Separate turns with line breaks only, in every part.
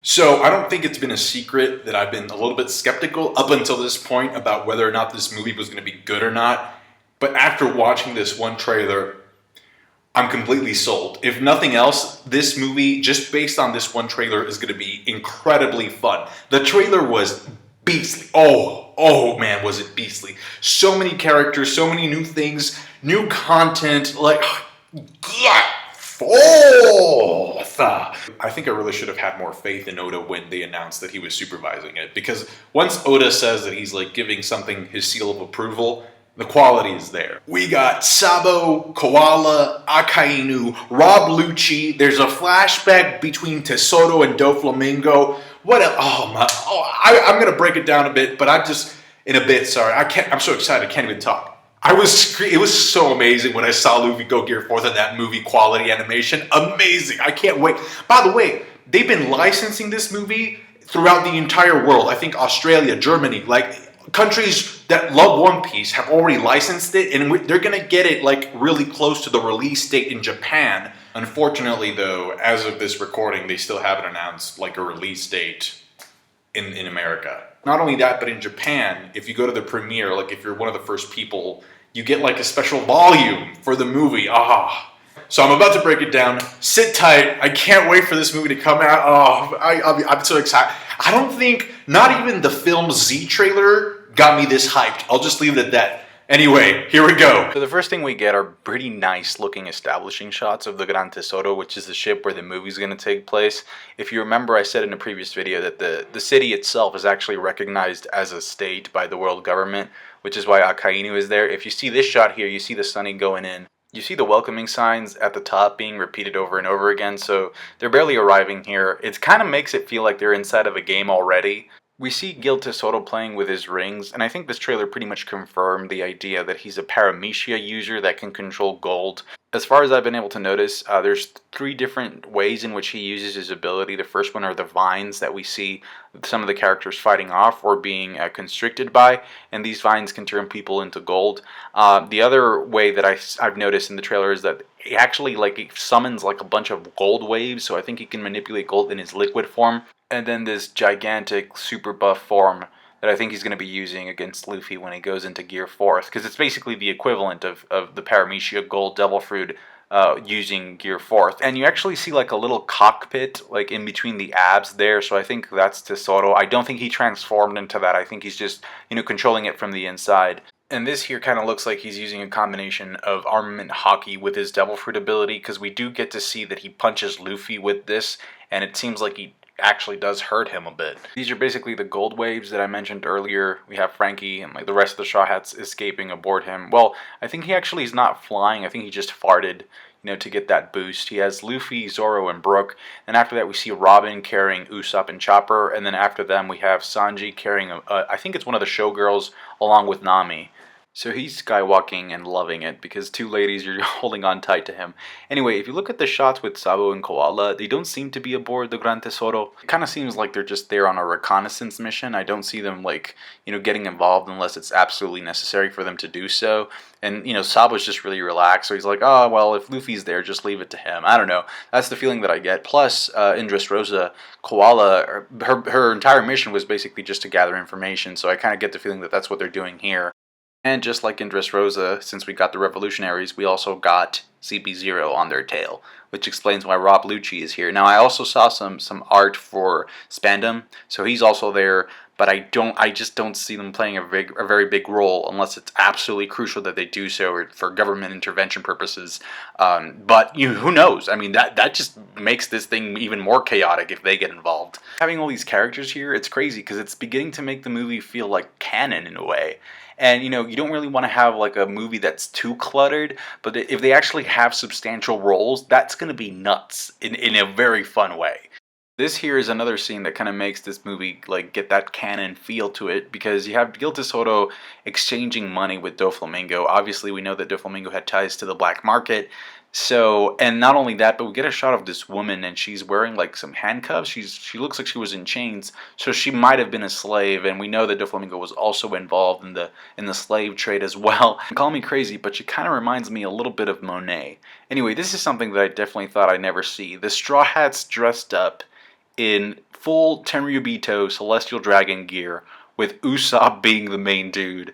So I don't think it's been a secret that I've been a little bit skeptical up until this point about whether or not this movie was going to be good or not. But after watching this one trailer, I'm completely sold. If nothing else, this movie, just based on this one trailer, is going to be incredibly fun. The trailer was beastly. Oh man, was it beastly. So many characters, so many new things, new content, like, fourth. I think I really should have had more faith in Oda when they announced that he was supervising it, because once Oda says that he's like giving something his seal of approval, the quality is there. We got Sabo, Koala, Akainu, Rob Lucci. There's a flashback between Tesoro and Doflamingo. What a, oh my, I'm gonna break it down a bit, but sorry. I'm so excited I can't even talk. It was so amazing when I saw Luffy go Gear 4th in that movie quality animation. Amazing. I can't wait. By the way, they've been licensing this movie throughout the entire world. I think Australia, Germany, like countries that love One Piece have already licensed it, and they're going to get it like really close to the release date in Japan. Unfortunately, though, as of this recording, they still haven't announced like a release date in America. Not only that, but in Japan, if you go to the premiere, like if you're one of the first people, you get like a special volume for the movie. So I'm about to break it down. Sit tight. I can't wait for this movie to come out. I'm so excited. I don't think, not even the film Z trailer got me this hyped. I'll just leave it at that. Anyway, here we go. So the first thing we get are pretty nice looking establishing shots of the Gran Tesoro, which is the ship where the movie's going to take place. If you remember, I said in a previous video that the city itself is actually recognized as a state by the world government, which is why Akainu is there. If you see this shot here, you see the Sunny going in. You see the welcoming signs at the top being repeated over and over again, so they're barely arriving here. It kind of makes it feel like they're inside of a game already. We see Gildo Tesoro playing with his rings, and I think this trailer pretty much confirmed the idea that he's a paramecia user that can control gold. As far as I've been able to notice, there's 3 different ways in which he uses his ability. The first one are the vines that we see some of the characters fighting off or being constricted by, and these vines can turn people into gold. The other way that I've noticed in the trailer is that he actually he summons like a bunch of gold waves, so I think he can manipulate gold in his liquid form. And then this gigantic super buff form that I think he's going to be using against Luffy when he goes into Gear 4th, because it's basically the equivalent of the Paramecia Gold Devil Fruit using Gear 4th. And you actually see like a little cockpit like in between the abs there, so I think that's Tesoro. I don't think he transformed into that. I think he's just, controlling it from the inside. And this here kind of looks like he's using a combination of armament hockey with his Devil Fruit ability, because we do get to see that he punches Luffy with this, and it seems like he actually does hurt him a bit. These are basically the gold waves that I mentioned earlier. We have Frankie and like the rest of the Straw Hats escaping aboard him. Well, I think he actually is not flying. I think he just farted, to get that boost. He has Luffy, Zoro, and Brook. And after that, we see Robin carrying Usopp and Chopper. And then after them, we have Sanji carrying, I think it's one of the showgirls, along with Nami. So he's skywalking and loving it because 2 ladies are holding on tight to him. Anyway, if you look at the shots with Sabo and Koala, they don't seem to be aboard the Gran Tesoro. It kind of seems like they're just there on a reconnaissance mission. I don't see them getting involved unless it's absolutely necessary for them to do so. And, Sabo's just really relaxed. So he's like, oh, well, if Luffy's there, just leave it to him. I don't know. That's the feeling that I get. Plus, in Dressrosa, Koala, her entire mission was basically just to gather information. So I kind of get the feeling that that's what they're doing here. And just like in Dressrosa, since we got the revolutionaries, we also got CP0 on their tail, which explains why Rob Lucci is here. Now, I also saw some art for Spandam, so he's also there, but I just don't see them playing a very big role unless it's absolutely crucial that they do so or for government intervention purposes. But who knows? I mean, that just makes this thing even more chaotic if they get involved. Having all these characters here, it's crazy because it's beginning to make the movie feel like canon in a way. And, you don't really want to have, like, a movie that's too cluttered, but if they actually have substantial roles, that's going to be nuts in a very fun way. This here is another scene that kind of makes this movie, get that canon feel to it, because you have Gildo Tesoro exchanging money with Doflamingo. Obviously, we know that Doflamingo had ties to the black market. So, and not only that, but we get a shot of this woman, and she's wearing some handcuffs. She looks like she was in chains, so she might have been a slave. And we know that Doflamingo was also involved in the slave trade as well. Call me crazy, but she kind of reminds me a little bit of Monet. Anyway, this is something that I definitely thought I'd never see. The Straw Hats dressed up
in full Tenryubito Celestial Dragon gear with Usopp being the main dude.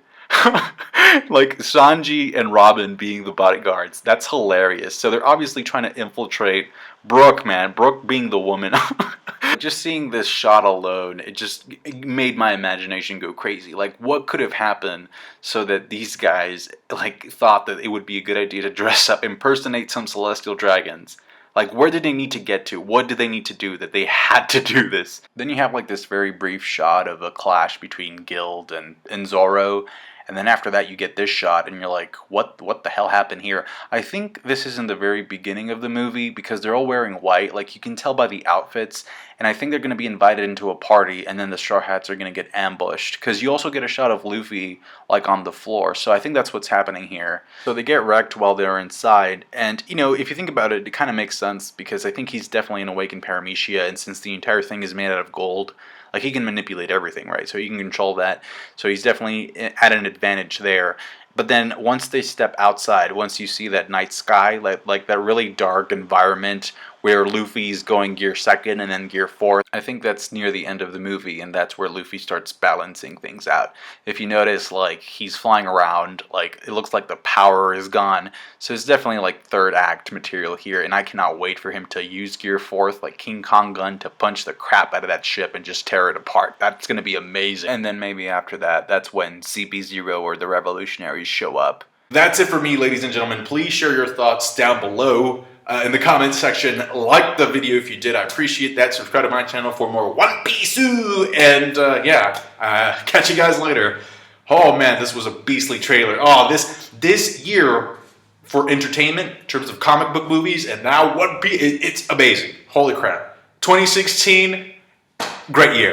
Like Sanji and Robin being the bodyguards. That's hilarious. So they're obviously trying to infiltrate Brooke, man. Brooke being the woman. Just seeing this shot alone, it made my imagination go crazy. Like, what could have happened so that these guys, like, thought that it would be a good idea to dress up, impersonate some celestial dragons? Like, where did they need to get to? What did they need to do that they had to do this? Then you have, like, this very brief shot of a clash between Guild and Zoro. And then after that, you get this shot, and you're like, what the hell happened here? I think this is in the very beginning of the movie, because they're all wearing white. Like, you can tell by the outfits. And I think they're going to be invited into a party, and then the Straw Hats are going to get ambushed. Because you also get a shot of Luffy, like, on the floor. So I think that's what's happening here. So they get wrecked while they're inside. And, you know, if you think about it, it kind of makes sense, because I think he's definitely an awakened Paramecia. And since the entire thing is made out of gold, like, he can manipulate everything, right? So he can control that. So he's definitely at an advantage there. But then once they step outside, once you see that night sky, like that really dark environment where Luffy's going gear 2nd and then gear 4th, I think that's near the end of the movie, and that's where Luffy starts balancing things out. If you notice, like, he's flying around, like, it looks like the power is gone. So it's definitely, like, 3rd act material here, and I cannot wait for him to use gear 4th, like King Kong gun, to punch the crap out of that ship and just tear it apart. That's going to be amazing. And then maybe after that, that's when CP0 or the Revolutionaries show up.
That's it for me, ladies and gentlemen. Please share your thoughts down below in the comments section. Like the video if you did. I appreciate that. Subscribe to my channel for more One Piece. And catch you guys later. Oh man, this was a beastly trailer. Oh, this year for entertainment in terms of comic book movies, and now One Piece, it's amazing. Holy crap. 2016, great year.